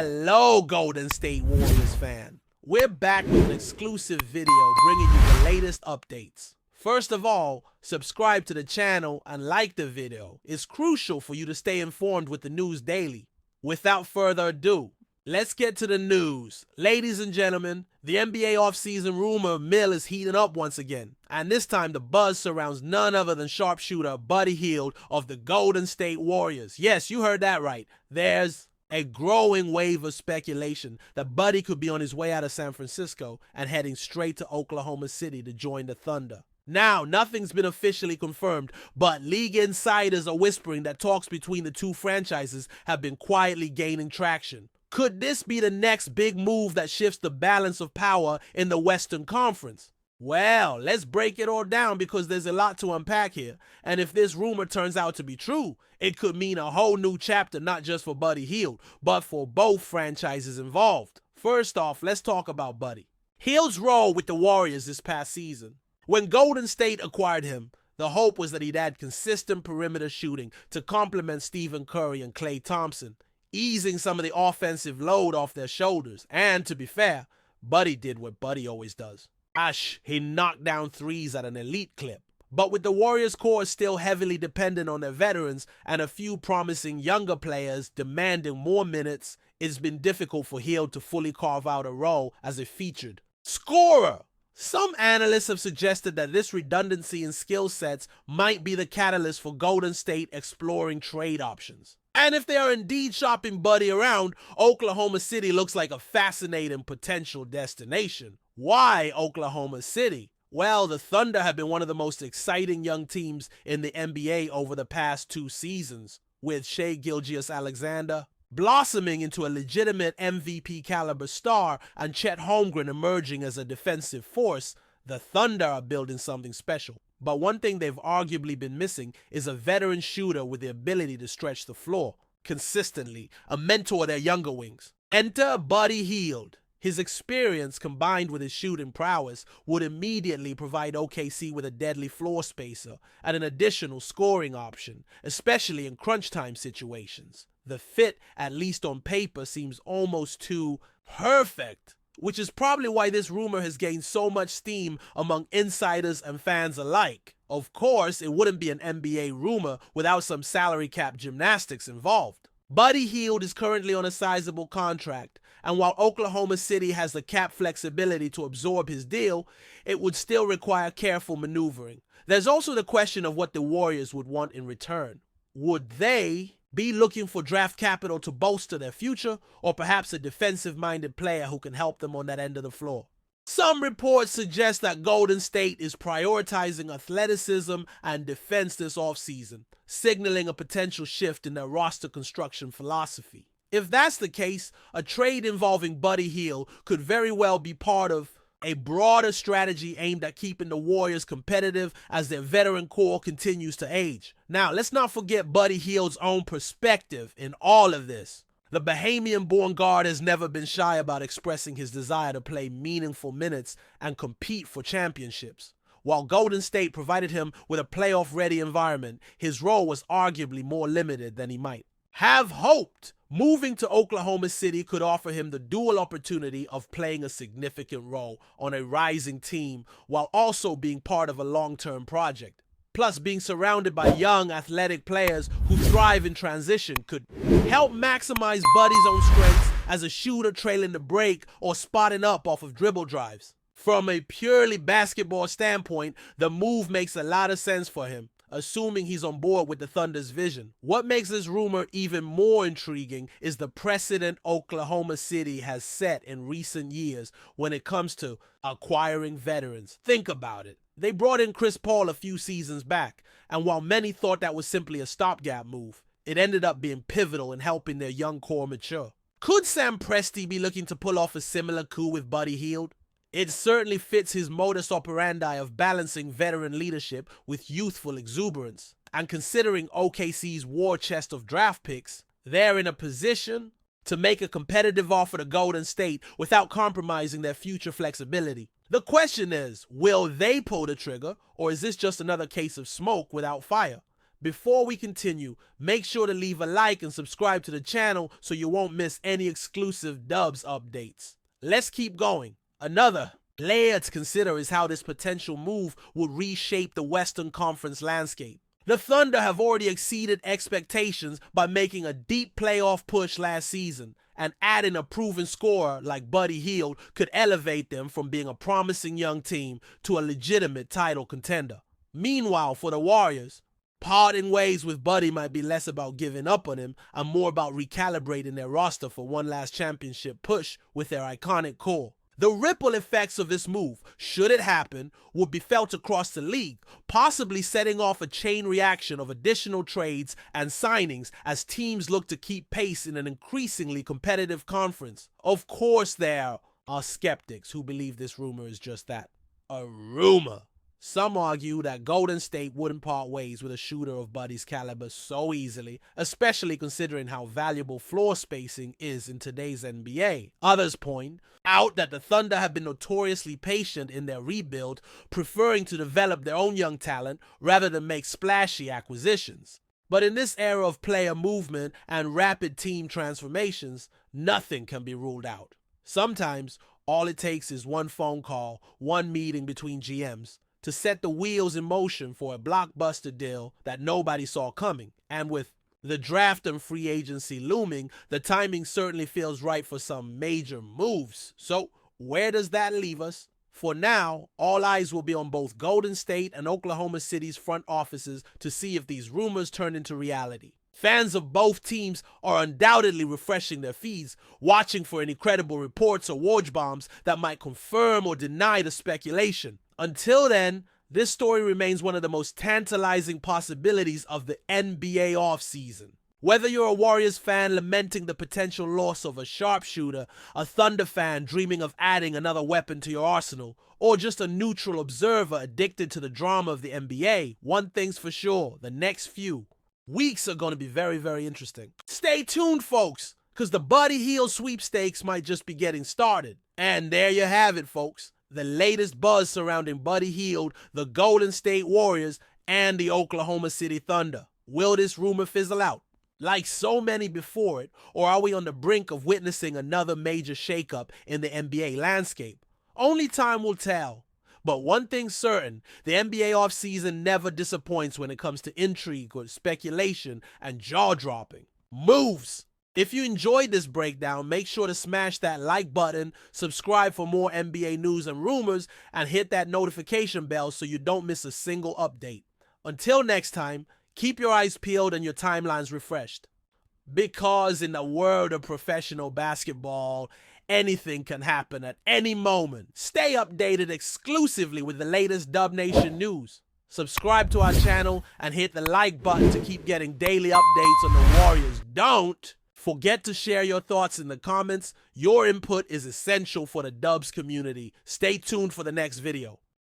Hello, Golden State Warriors fan. We're back with an exclusive video bringing you the latest updates. First of all, subscribe to the channel and like the video. It's crucial for you to stay informed with the news daily. Without further ado, let's get to the news. Ladies and gentlemen, the NBA offseason rumor mill is heating up once again. And this time the buzz surrounds none other than sharpshooter Buddy Hield of the Golden State Warriors. Yes, you heard that right. There's a growing wave of speculation that Buddy could be on his way out of San Francisco and heading straight to Oklahoma City to join the Thunder. Now, nothing's been officially confirmed, but league insiders are whispering that talks between the two franchises have been quietly gaining traction. Could this be the next big move that shifts the balance of power in the Western Conference? Well, let's break it all down because there's a lot to unpack here. And if this rumor turns out to be true, it could mean a whole new chapter not just for Buddy Hield, but for both franchises involved. First off, let's talk about Buddy. Hield's role with the Warriors this past season. When Golden State acquired him, the hope was that he'd add consistent perimeter shooting to complement Stephen Curry and Klay Thompson, easing some of the offensive load off their shoulders. And to be fair, Buddy did what Buddy always does. He knocked down threes at an elite clip. But with the Warriors' core still heavily dependent on their veterans and a few promising younger players demanding more minutes, it's been difficult for Hield to fully carve out a role as a featured scorer. Some analysts have suggested that this redundancy in skill sets might be the catalyst for Golden State exploring trade options. And if they are indeed shopping Buddy around, Oklahoma City looks like a fascinating potential destination. Why Oklahoma City? Well, the Thunder have been one of the most exciting young teams in the NBA over the past 2 seasons, with Shai Gilgeous-Alexander blossoming into a legitimate MVP caliber star and Chet Holmgren emerging as a defensive force. The Thunder are building something special. But one thing they've arguably been missing is a veteran shooter with the ability to stretch the floor consistently, a mentor to their younger wings. Enter Buddy Hield. His experience combined with his shooting prowess would immediately provide OKC with a deadly floor spacer and an additional scoring option, especially in crunch time situations. The fit, at least on paper, seems almost too perfect, which is probably why this rumor has gained so much steam among insiders and fans alike. Of course, it wouldn't be an NBA rumor without some salary cap gymnastics involved. Buddy Hield is currently on a sizable contract, and while Oklahoma City has the cap flexibility to absorb his deal, it would still require careful maneuvering. There's also the question of what the Warriors would want in return. Would they be looking for draft capital to bolster their future, or perhaps a defensive-minded player who can help them on that end of the floor? Some reports suggest that Golden State is prioritizing athleticism and defense this offseason, signaling a potential shift in their roster construction philosophy. If that's the case, a trade involving Buddy Hield could very well be part of a broader strategy aimed at keeping the Warriors competitive as their veteran core continues to age. Now, let's not forget Buddy Hield's own perspective in all of this. The Bahamian-born guard has never been shy about expressing his desire to play meaningful minutes and compete for championships. While Golden State provided him with a playoff-ready environment, his role was arguably more limited than he might have hoped. Moving to Oklahoma City could offer him the dual opportunity of playing a significant role on a rising team while also being part of a long-term project. Plus, being surrounded by young, athletic players who thrive in transition could help maximize Buddy's own strengths as a shooter trailing the break or spotting up off of dribble drives. From a purely basketball standpoint, the move makes a lot of sense for him, assuming he's on board with the Thunder's vision. What makes this rumor even more intriguing is the precedent Oklahoma City has set in recent years when it comes to acquiring veterans. Think about it. They brought in Chris Paul a few seasons back, and while many thought that was simply a stopgap move, it ended up being pivotal in helping their young core mature. Could Sam Presti be looking to pull off a similar coup with Buddy Hield? It certainly fits his modus operandi of balancing veteran leadership with youthful exuberance. And considering OKC's war chest of draft picks, they're in a position to make a competitive offer to Golden State without compromising their future flexibility. The question is, will they pull the trigger, or is this just another case of smoke without fire? Before we continue, make sure to leave a like and subscribe to the channel so you won't miss any exclusive Dubs updates. Let's keep going. Another layer to consider is how this potential move would reshape the Western Conference landscape. The Thunder have already exceeded expectations by making a deep playoff push last season, and adding a proven scorer like Buddy Hield could elevate them from being a promising young team to a legitimate title contender. Meanwhile, for the Warriors, parting ways with Buddy might be less about giving up on him and more about recalibrating their roster for one last championship push with their iconic core. The ripple effects of this move, should it happen, would be felt across the league, possibly setting off a chain reaction of additional trades and signings as teams look to keep pace in an increasingly competitive conference. Of course, there are skeptics who believe this rumor is just that, a rumor. Some argue that Golden State wouldn't part ways with a shooter of Buddy's caliber so easily, especially considering how valuable floor spacing is in today's NBA. Others point out that the Thunder have been notoriously patient in their rebuild, preferring to develop their own young talent rather than make splashy acquisitions. But in this era of player movement and rapid team transformations, nothing can be ruled out. Sometimes, all it takes is one phone call, one meeting between GMs, to set the wheels in motion for a blockbuster deal that nobody saw coming. And with the draft and free agency looming, the timing certainly feels right for some major moves. So where does that leave us? For now, all eyes will be on both Golden State and Oklahoma City's front offices to see if these rumors turn into reality. Fans of both teams are undoubtedly refreshing their feeds, watching for any credible reports or woj bombs that might confirm or deny the speculation. Until then, this story remains one of the most tantalizing possibilities of the NBA offseason. Whether you're a Warriors fan lamenting the potential loss of a sharpshooter, a Thunder fan dreaming of adding another weapon to your arsenal, or just a neutral observer addicted to the drama of the NBA, one thing's for sure, the next few weeks are going to be very, very interesting. Stay tuned, folks, because the Buddy Hield sweepstakes might just be getting started. And there you have it, folks. The latest buzz surrounding Buddy Hield, the Golden State Warriors, and the Oklahoma City Thunder. Will this rumor fizzle out like so many before it, or are we on the brink of witnessing another major shakeup in the NBA landscape? Only time will tell. But one thing's certain, the NBA offseason never disappoints when it comes to intrigue or speculation and jaw-dropping moves. If you enjoyed this breakdown, make sure to smash that like button, subscribe for more NBA news and rumors, and hit that notification bell so you don't miss a single update. Until next time, keep your eyes peeled and your timelines refreshed. Because in the world of professional basketball, anything can happen at any moment. Stay updated exclusively with the latest Dub Nation news. Subscribe to our channel and hit the like button to keep getting daily updates on the Warriors. Don't forget to share your thoughts in the comments. Your input is essential for the Dubs community. Stay tuned for the next video.